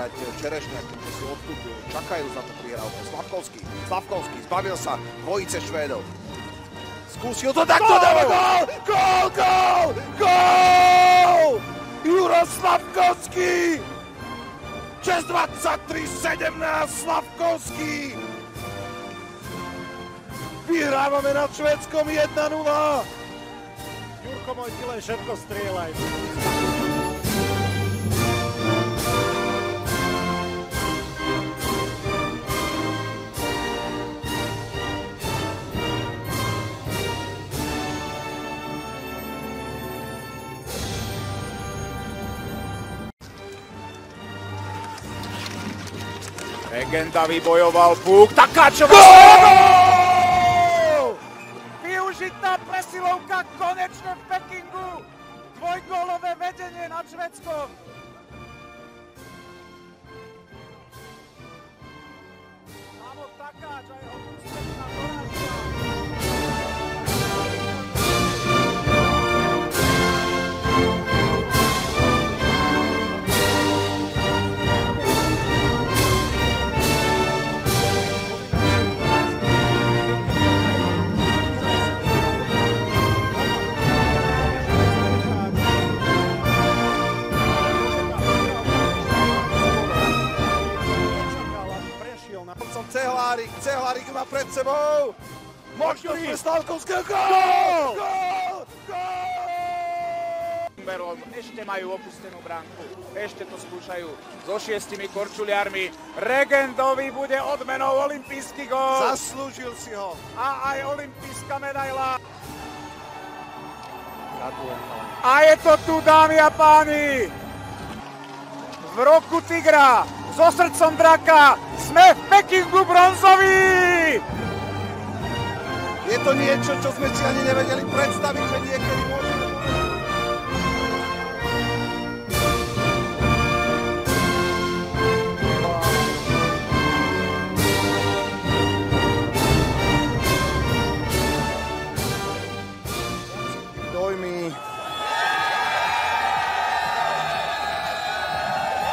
povedať, Čerešňák, čo si odstúpil, čakajú na to prihrávku. Slavkovský zbavil sa dvojice Švédov. Skúsil to takto, dáva gól! Gól! Juro Slavkovský! 6:23:17 Slavkovský! Vyhrávame nad Švédskom 1:0! Jurko, môj ty len všetko strieľaj. Regenda vybojoval puk, Takáčová! Gól! Využitá presilovka konečne v Pekingu. Dvojgólové vedenie nad Švédskom. Áno, Takáč a jeho úspešná dorážka. Cehlárik má pred sebou! Možnosť pre Slavkovského! Gól! Ešte majú opustenú bránku. Ešte to skúšajú so 6 korčuliarmi. Regendovi bude odmenou olympijský gól. Zaslúžil si ho. A aj olympijská medaila. Gratulujem. A je to tu, dámy a páni! V roku tigra, so srdcom draka, sme v Pekingu bronzoví! Je to niečo, čo sme si ani nevedeli predstaviť, že niekedy môžeme... Dojmy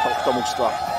tohto mužstva.